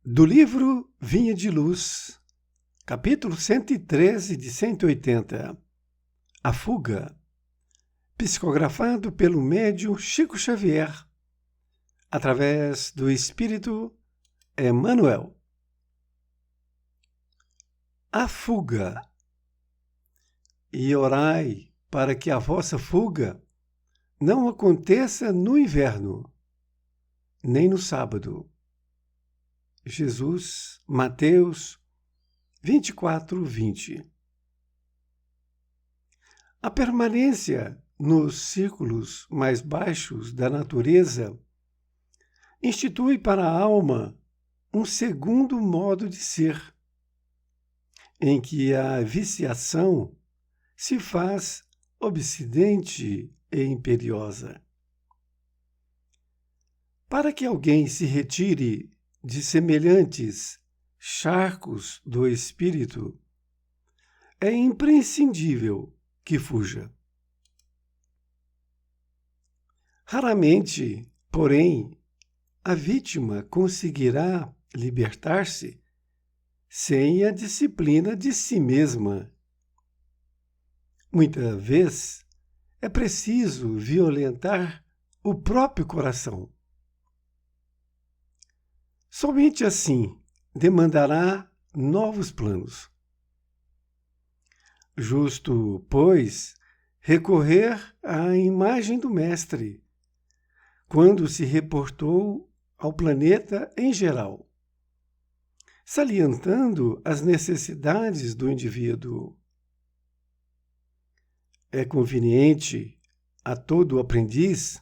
Do livro Vinha de Luz, capítulo 113 de 180, A Fuga, psicografado pelo médium Chico Xavier, através do Espírito Emmanuel. A fuga. E orai para que a vossa fuga não aconteça no inverno, nem no sábado. Jesus, Mateus 24:20. A permanência nos círculos mais baixos da natureza institui para a alma um segundo modo de ser, em que a viciação se faz obsidente e imperiosa. Para que alguém se retire de semelhantes charcos do espírito, é imprescindível que fuja. Raramente, porém, a vítima conseguirá libertar-se sem a disciplina de si mesma. Muitas vezes é preciso violentar o próprio coração. Somente assim demandará novos planos. Justo, pois, recorrer à imagem do Mestre, quando se reportou ao planeta em geral, salientando as necessidades do indivíduo. É conveniente a todo aprendiz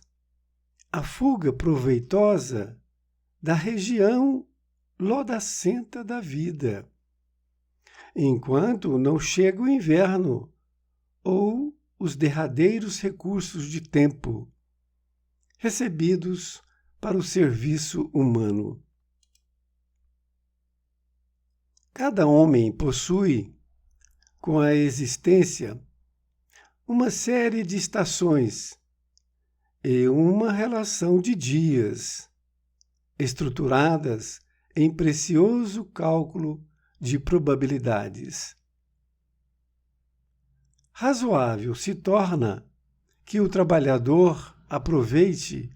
a fuga proveitosa da região lodacenta da vida, enquanto não chega o inverno ou os derradeiros recursos de tempo recebidos para o serviço humano. Cada homem possui, com a existência, uma série de estações e uma relação de dias, estruturadas em precioso cálculo de probabilidades. Razoável se torna que o trabalhador aproveite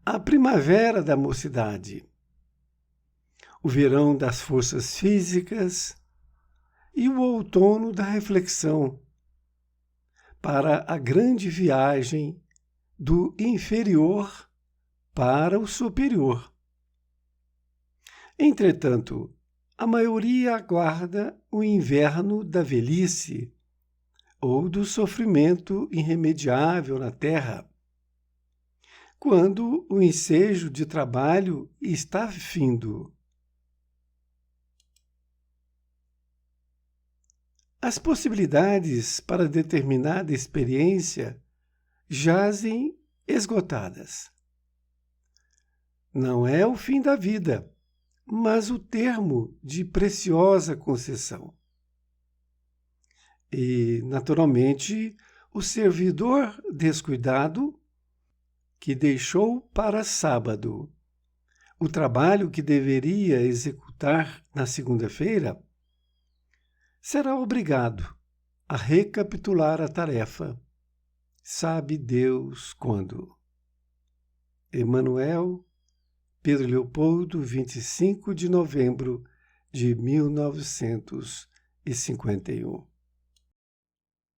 a primavera da mocidade, o verão das forças físicas e o outono da reflexão para a grande viagem do inferior para o superior. Entretanto, a maioria aguarda o inverno da velhice ou do sofrimento irremediável na terra, quando o ensejo de trabalho está findo. As possibilidades para determinada experiência jazem esgotadas. Não é o fim da vida, mas o termo de preciosa concessão. E, naturalmente, o servidor descuidado, que deixou para sábado o trabalho que deveria executar na segunda-feira, será obrigado a recapitular a tarefa. Sabe Deus quando. Emmanuel, Pedro Leopoldo, 25 de novembro de 1951.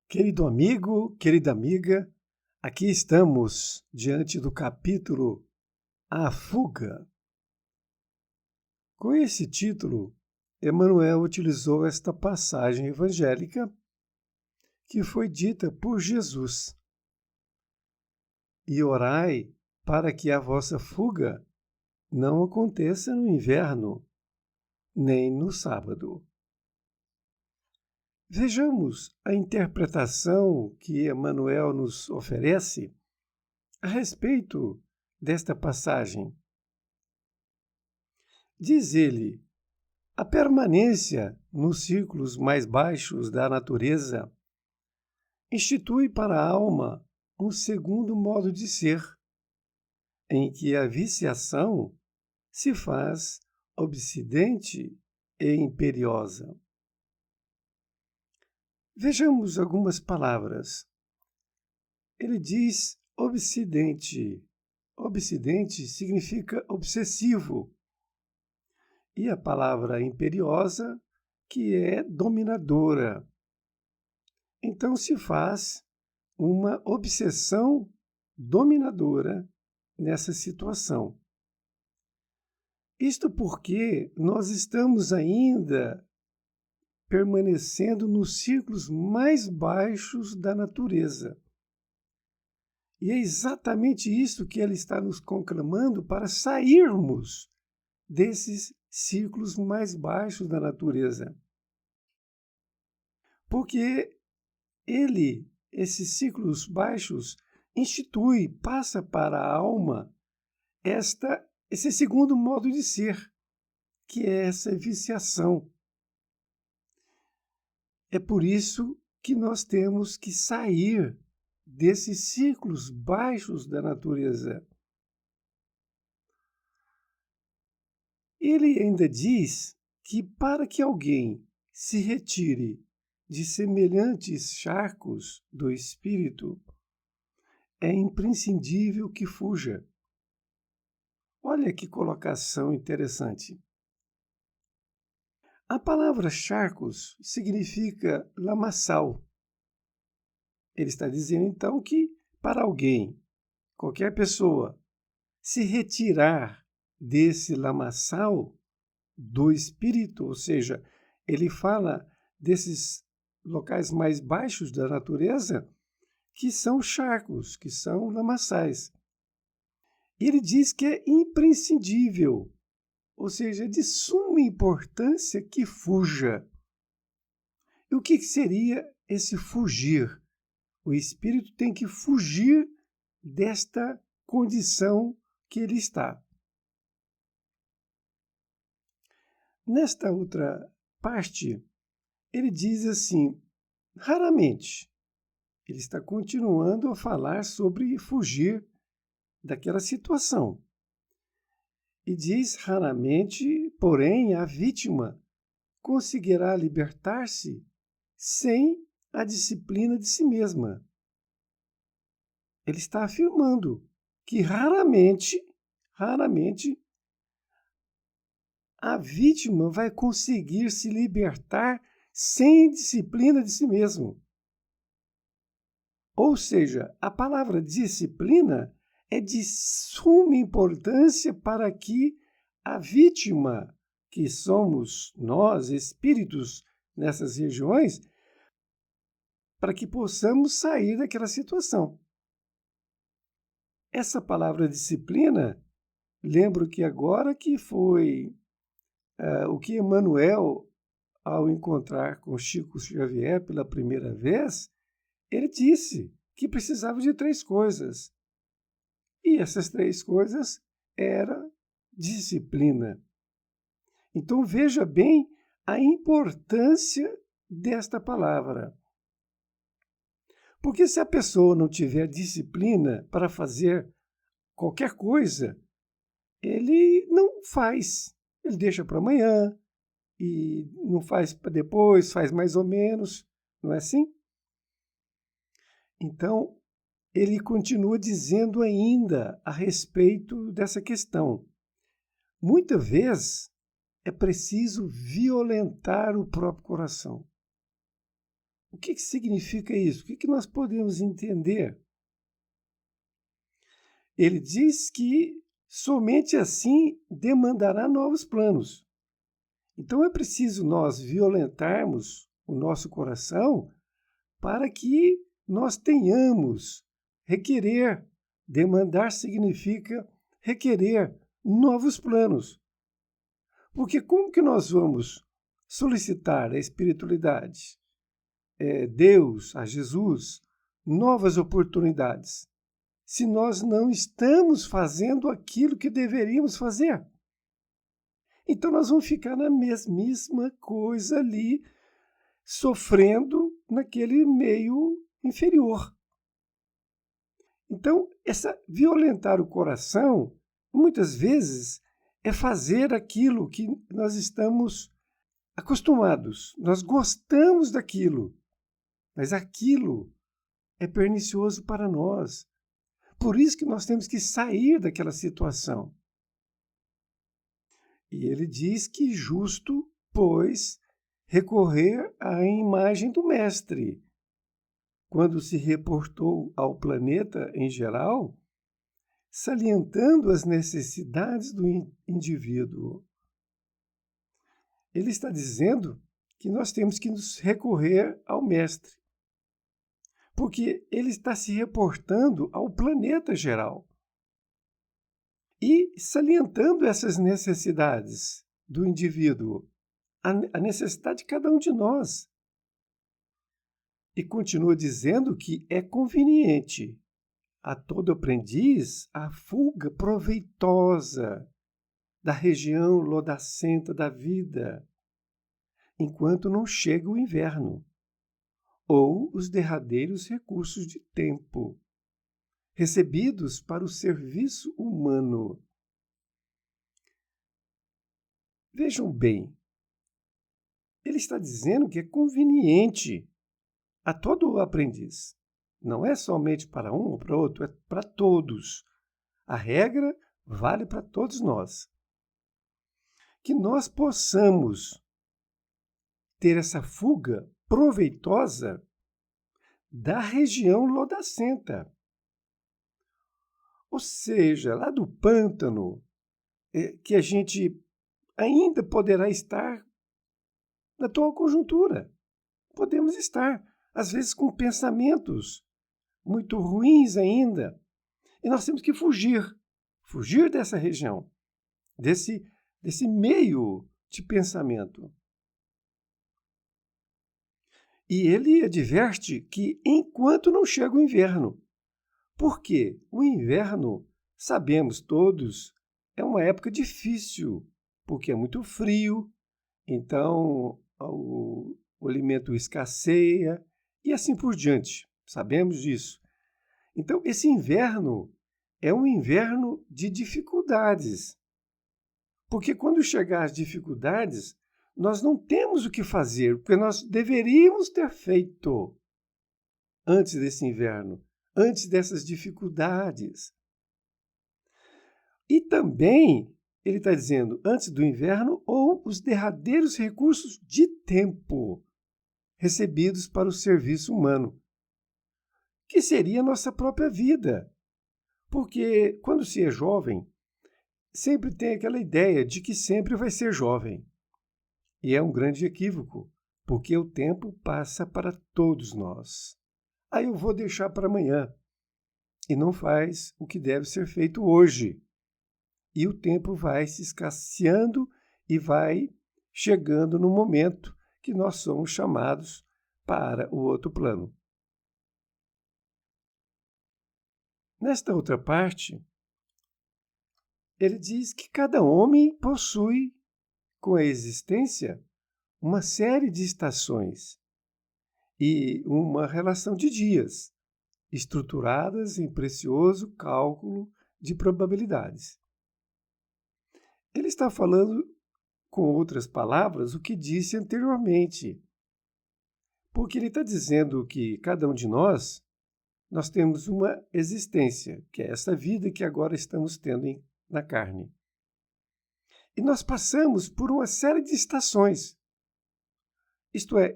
Querido amigo, querida amiga, aqui estamos diante do capítulo A Fuga. Com esse título, Emmanuel utilizou esta passagem evangélica que foi dita por Jesus. E orai para que a vossa fuga não aconteça no inverno, nem no sábado. Vejamos a interpretação que Emmanuel nos oferece a respeito desta passagem. Diz ele: a permanência nos círculos mais baixos da natureza institui para a alma um segundo modo de ser, em que a viciação se faz obsidente e imperiosa. Vejamos algumas palavras. Ele diz obsidente. Obsidente significa obsessivo. E a palavra imperiosa, que é dominadora. Então se faz uma obsessão dominadora nessa situação. Isto porque nós estamos ainda permanecendo nos círculos mais baixos da natureza. E é exatamente isso que ele está nos conclamando para sairmos desses círculos mais baixos da natureza. Porque esses círculos baixos, passa para a alma esse segundo modo de ser, que é essa viciação. É por isso que nós temos que sair desses círculos baixos da natureza. Ele ainda diz que para que alguém se retire de semelhantes charcos do espírito, é imprescindível que fuja. Olha que colocação interessante. A palavra charcos significa lamaçal. Ele está dizendo então que para alguém, qualquer pessoa, se retirar desse lamaçal do espírito, ou seja, ele fala desses locais mais baixos da natureza, que são charcos, que são lamaçais. Ele diz que é imprescindível, ou seja, de suma importância que fuja. E o que seria esse fugir? O espírito tem que fugir desta condição que ele está. Nesta outra parte, ele diz assim, raramente, ele está continuando a falar sobre fugir daquela situação. E diz, raramente, porém, a vítima conseguirá libertar-se sem a disciplina de si mesma. Ele está afirmando que raramente, a vítima vai conseguir se libertar sem disciplina de si mesmo. Ou seja, a palavra disciplina é de suma importância para que a vítima, que somos nós, espíritos nessas regiões, para que possamos sair daquela situação. Essa palavra disciplina, lembro que agora que foi o que Emmanuel, ao encontrar com Chico Xavier pela primeira vez, ele disse que precisava de 3 coisas. E essas 3 coisas eram disciplina. Então veja bem a importância desta palavra. Porque se a pessoa não tiver disciplina para fazer qualquer coisa, ele não faz. Ele deixa para amanhã e não faz para depois, faz mais ou menos, não é assim? Então, ele continua dizendo ainda a respeito dessa questão. Muitas vezes é preciso violentar o próprio coração. O que significa isso? O que nós podemos entender? Ele diz que somente assim demandará novos planos. Então é preciso nós violentarmos o nosso coração para que nós tenhamos, requerer. Demandar significa requerer novos planos. Porque como que nós vamos solicitar a espiritualidade, Deus, a Jesus, novas oportunidades, se nós não estamos fazendo aquilo que deveríamos fazer? Então nós vamos ficar na mesmíssima coisa ali, sofrendo naquele meio inferior. Então, violentar o coração, muitas vezes, é fazer aquilo que nós estamos acostumados. Nós gostamos daquilo, mas aquilo é pernicioso para nós. Por isso que nós temos que sair daquela situação. E ele diz que justo, pois, recorrer à imagem do Mestre. Quando se reportou ao planeta em geral, salientando as necessidades do indivíduo. Ele está dizendo que nós temos que nos recorrer ao Mestre, porque ele está se reportando ao planeta geral e salientando essas necessidades do indivíduo, a necessidade de cada um de nós. E continua dizendo que é conveniente a todo aprendiz a fuga proveitosa da região lodacenta da vida, enquanto não chega o inverno, ou os derradeiros recursos de tempo, recebidos para o serviço humano. Vejam bem, ele está dizendo que é conveniente a todo aprendiz. Não é somente para um ou para outro, é para todos. A regra vale para todos nós. Que nós possamos ter essa fuga proveitosa da região lodacenta. Ou seja, lá do pântano, que a gente ainda poderá estar na atual conjuntura. Podemos estar, às vezes, com pensamentos muito ruins ainda. E nós temos que fugir dessa região, desse meio de pensamento. E ele adverte que enquanto não chega o inverno, porque o inverno, sabemos todos, é uma época difícil, porque é muito frio, então o alimento escasseia e assim por diante. Sabemos disso. Então, esse inverno é um inverno de dificuldades. Porque quando chegar as dificuldades, nós não temos o que fazer, porque nós deveríamos ter feito antes desse inverno, antes dessas dificuldades. E também, ele está dizendo, antes do inverno ou os derradeiros recursos de tempo recebidos para o serviço humano, que seria a nossa própria vida. Porque quando se é jovem, sempre tem aquela ideia de que sempre vai ser jovem. E é um grande equívoco, porque o tempo passa para todos nós. Aí eu vou deixar para amanhã. E não faz o que deve ser feito hoje. E o tempo vai se escasseando e vai chegando no momento que nós somos chamados para o outro plano. Nesta outra parte, ele diz que cada homem possui, com a existência, uma série de estações e uma relação de dias, estruturadas em precioso cálculo de probabilidades. Ele está falando, com outras palavras, o que disse anteriormente, porque ele está dizendo que cada um de nós temos uma existência, que é essa vida que agora estamos tendo na carne. E nós passamos por uma série de estações, isto é,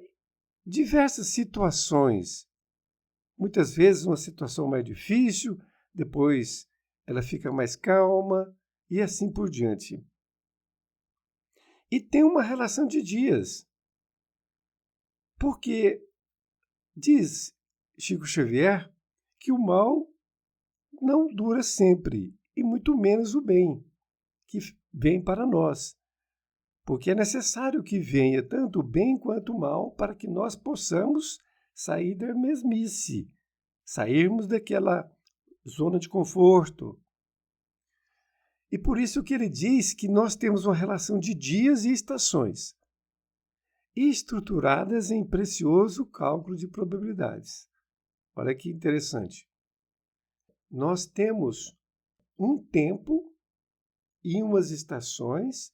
diversas situações. Muitas vezes uma situação mais difícil, depois ela fica mais calma e assim por diante. E tem uma relação de dias, porque diz Chico Xavier que o mal não dura sempre, e muito menos o bem, que vem para nós. Porque é necessário que venha tanto o bem quanto o mal para que nós possamos sair da mesmice, sairmos daquela zona de conforto. E por isso que ele diz que nós temos uma relação de dias e estações, estruturadas em precioso cálculo de probabilidades. Olha que interessante. Nós temos um tempo e umas estações,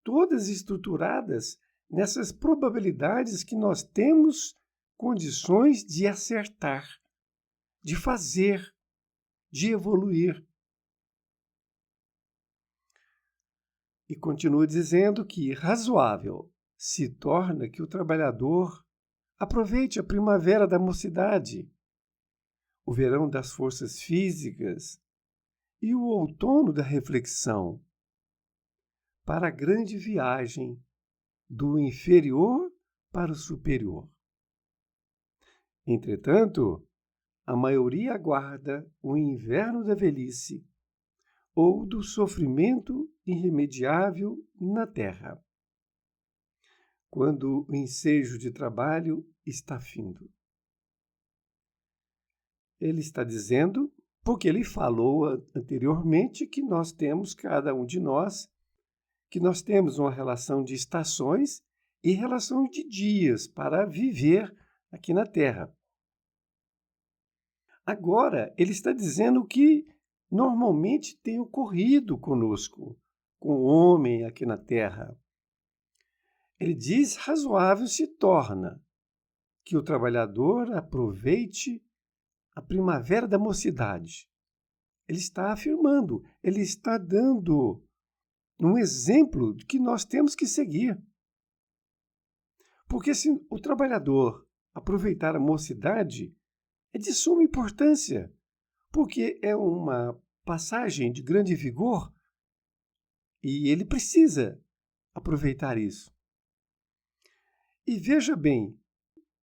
todas estruturadas nessas probabilidades que nós temos condições de acertar, de fazer, de evoluir. E continua dizendo que razoável se torna que o trabalhador aproveite a primavera da mocidade, o verão das forças físicas e o outono da reflexão, para a grande viagem do inferior para o superior. Entretanto, a maioria aguarda o inverno da velhice ou do sofrimento irremediável na terra, quando o ensejo de trabalho está findo. Ele está dizendo, porque ele falou anteriormente que nós temos, cada um de nós, que nós temos uma relação de estações e relação de dias para viver aqui na Terra. Agora, ele está dizendo que normalmente tem ocorrido conosco, com o homem aqui na Terra. Ele diz: razoável se torna que o trabalhador aproveite a primavera da mocidade. Ele está afirmando, ele está dando um exemplo de que nós temos que seguir. Porque se o trabalhador aproveitar a mocidade, é de suma importância, porque é uma passagem de grande vigor e ele precisa aproveitar isso. E veja bem,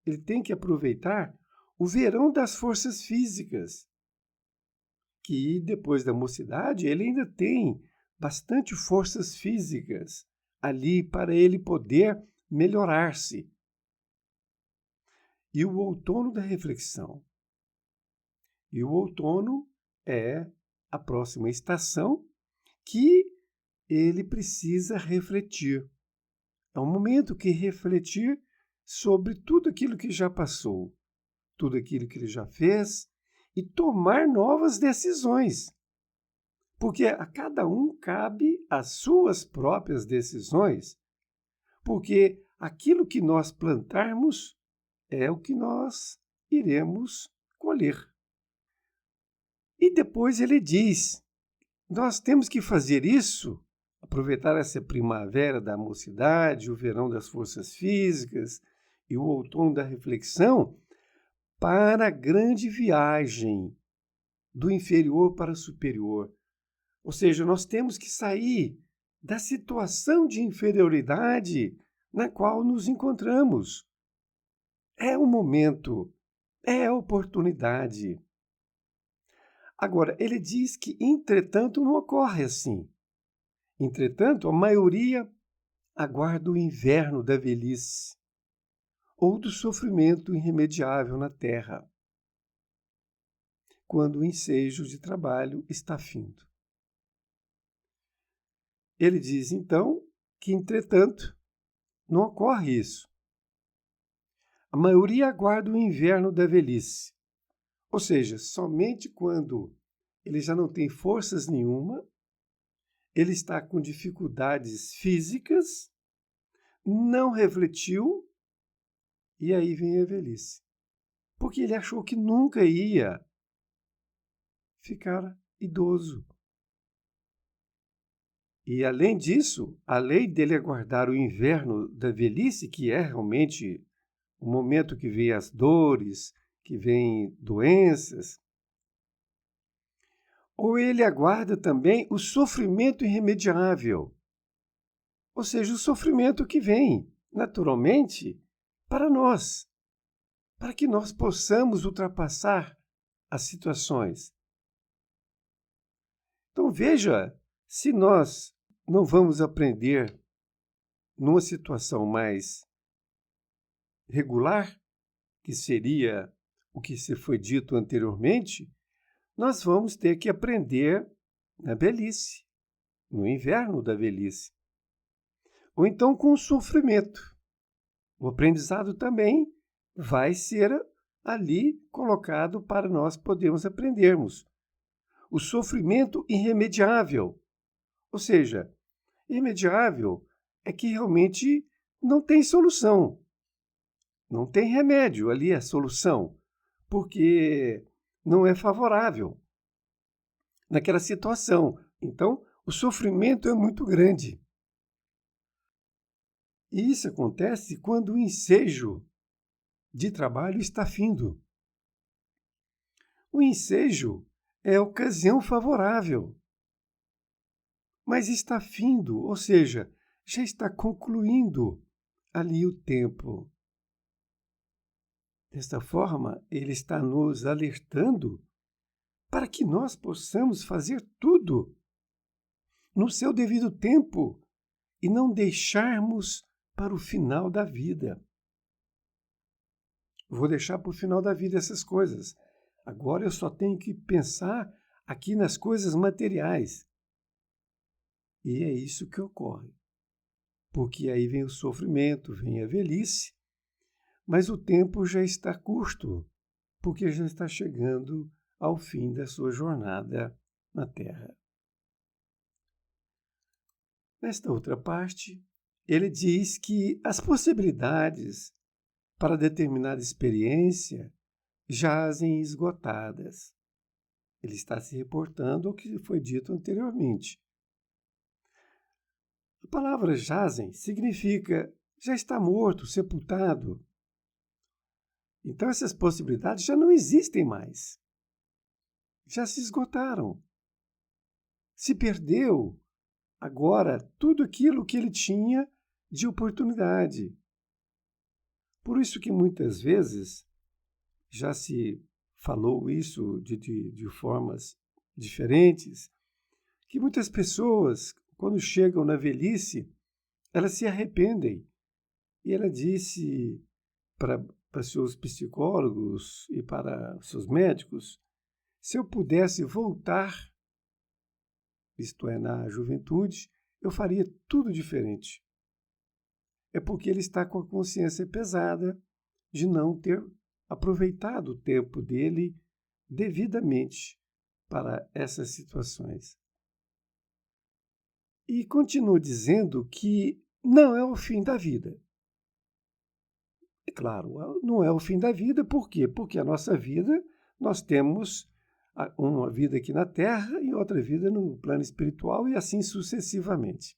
ele tem que aproveitar o verão das forças físicas, que depois da mocidade ele ainda tem bastante forças físicas ali para ele poder melhorar-se. E o outono da reflexão. E o outono é a próxima estação que ele precisa refletir. É um momento que refletir sobre tudo aquilo que já passou, tudo aquilo que ele já fez e tomar novas decisões. Porque a cada um cabe as suas próprias decisões, porque aquilo que nós plantarmos é o que nós iremos colher. E depois ele diz, nós temos que fazer isso, aproveitar essa primavera da mocidade, o verão das forças físicas e o outono da reflexão, para a grande viagem do inferior para o superior. Ou seja, nós temos que sair da situação de inferioridade na qual nos encontramos. É o momento, é a oportunidade. Agora, ele diz que, entretanto, não ocorre assim. Entretanto, a maioria aguarda o inverno da velhice ou do sofrimento irremediável na terra, quando o ensejo de trabalho está findo. Ele diz, então, que, entretanto, não ocorre isso. A maioria aguarda o inverno da velhice. Ou seja, somente quando ele já não tem forças nenhuma, ele está com dificuldades físicas, não refletiu, e aí vem a velhice. Porque ele achou que nunca ia ficar idoso. E, além disso, além dele aguardar o inverno da velhice, que é realmente o momento que vem as dores, que vem doenças, ou ele aguarda também o sofrimento irremediável, ou seja, o sofrimento que vem, naturalmente, para nós, para que nós possamos ultrapassar as situações. Então, veja, se nós não vamos aprender numa situação mais regular, que seria o que se foi dito anteriormente, nós vamos ter que aprender na velhice, no inverno da velhice. Ou então com o sofrimento. O aprendizado também vai ser ali colocado para nós podermos aprendermos. O sofrimento irremediável. Ou seja, irremediável é que realmente não tem solução, não tem remédio ali, a solução, porque não é favorável naquela situação. Então, o sofrimento é muito grande. E isso acontece quando o ensejo de trabalho está findo. O ensejo é a ocasião favorável, mas está findo, ou seja, já está concluindo ali o tempo. Desta forma, ele está nos alertando para que nós possamos fazer tudo no seu devido tempo e não deixarmos para o final da vida. Vou deixar para o final da vida essas coisas. Agora eu só tenho que pensar aqui nas coisas materiais. E é isso que ocorre. Porque aí vem o sofrimento, vem a velhice, mas o tempo já está curto, porque já está chegando ao fim da sua jornada na Terra. Nesta outra parte, ele diz que as possibilidades para determinada experiência jazem esgotadas. Ele está se reportando ao que foi dito anteriormente. A palavra jazem significa já está morto, sepultado. Então essas possibilidades já não existem mais. Já se esgotaram. Se perdeu agora tudo aquilo que ele tinha de oportunidade. Por isso que muitas vezes já se falou isso de formas diferentes, que muitas pessoas, quando chegam na velhice, elas se arrependem. E ela disse para seus psicólogos e para seus médicos, se eu pudesse voltar, isto é, na juventude, eu faria tudo diferente. É porque ele está com a consciência pesada de não ter aproveitado o tempo dele devidamente para essas situações. E continua dizendo que não é o fim da vida. É claro, não é o fim da vida, por quê? Porque a nossa vida, nós temos uma vida aqui na Terra e outra vida no plano espiritual e assim sucessivamente.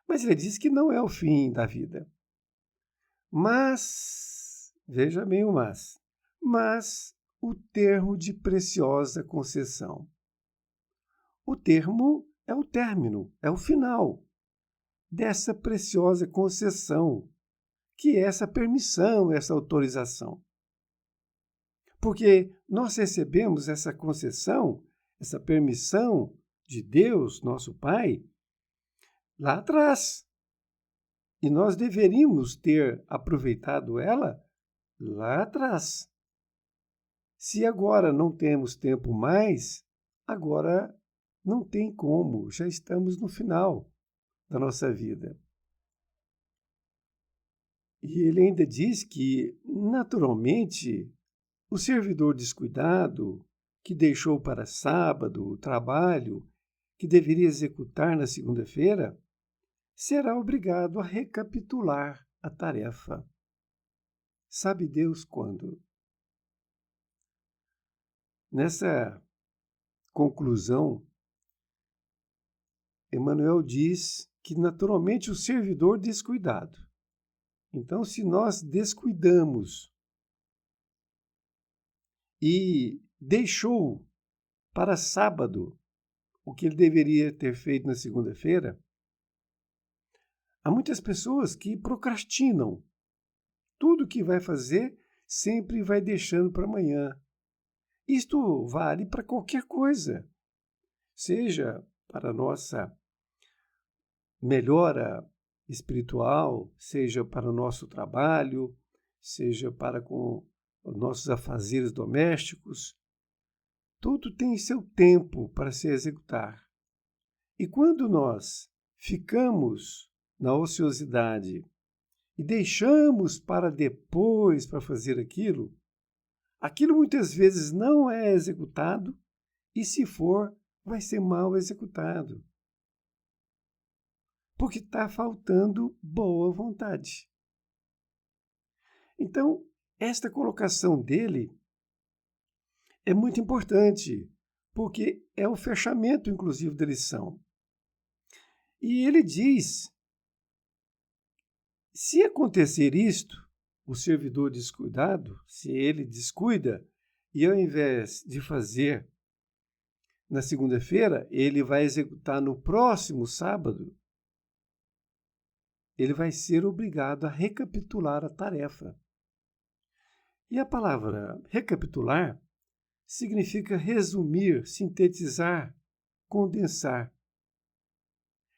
Mas ele diz que não é o fim da vida. Mas, veja bem o mas o termo de preciosa concessão. O termo é o término, é o final dessa preciosa concessão, que é essa permissão, essa autorização. Porque nós recebemos essa concessão, essa permissão de Deus, nosso Pai, lá atrás. E nós deveríamos ter aproveitado ela lá atrás. Se agora não temos tempo mais, agora não tem como, já estamos no final da nossa vida. E ele ainda diz que, naturalmente, o servidor descuidado, que deixou para sábado o trabalho que deveria executar na segunda-feira, será obrigado a recapitular a tarefa. Sabe Deus quando? Nessa conclusão, Emmanuel diz que naturalmente o servidor descuidado. Então, se nós descuidamos e deixou para sábado o que ele deveria ter feito na segunda-feira, há muitas pessoas que procrastinam. Tudo que vai fazer sempre vai deixando para amanhã. Isto vale para qualquer coisa, seja para a nossa melhora espiritual, seja para o nosso trabalho, seja para com os nossos afazeres domésticos. Tudo tem seu tempo para se executar. E quando nós ficamos na ociosidade e deixamos para depois para fazer aquilo, aquilo muitas vezes não é executado e, se for, vai ser mal executado. porque está faltando boa vontade. Então, esta colocação dele é muito importante, porque é o fechamento, inclusive, da lição. E ele diz: se acontecer isto, o servidor descuidado, se ele descuida, e ao invés de fazer na segunda-feira, ele vai executar no próximo sábado, ele vai ser obrigado a recapitular a tarefa. E a palavra recapitular significa resumir, sintetizar, condensar.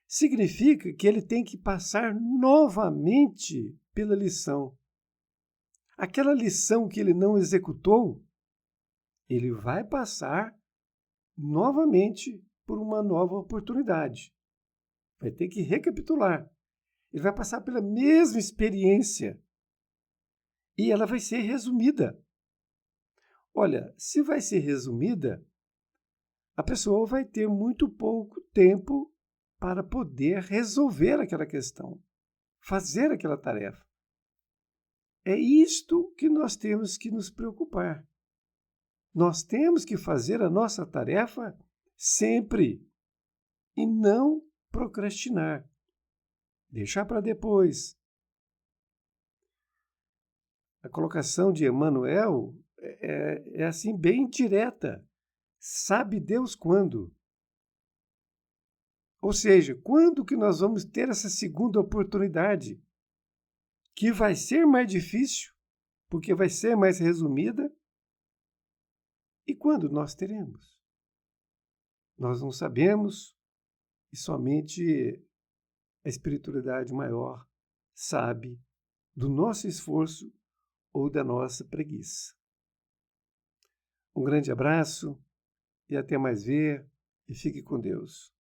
Significa que ele tem que passar novamente pela lição. Aquela lição que ele não executou, ele vai passar novamente por uma nova oportunidade. Vai ter que recapitular. Ele vai passar pela mesma experiência e ela vai ser resumida. Olha, se vai ser resumida, a pessoa vai ter muito pouco tempo para poder resolver aquela questão, fazer aquela tarefa. É isto que nós temos que nos preocupar. Nós temos que fazer a nossa tarefa sempre e não procrastinar, deixar para depois. A colocação de Emmanuel é assim bem direta. Sabe Deus quando? Ou seja, quando que nós vamos ter essa segunda oportunidade? Que vai ser mais difícil, porque vai ser mais resumida. E quando nós teremos? Nós não sabemos e somente a espiritualidade maior sabe do nosso esforço ou da nossa preguiça. Um grande abraço e até mais ver e fique com Deus.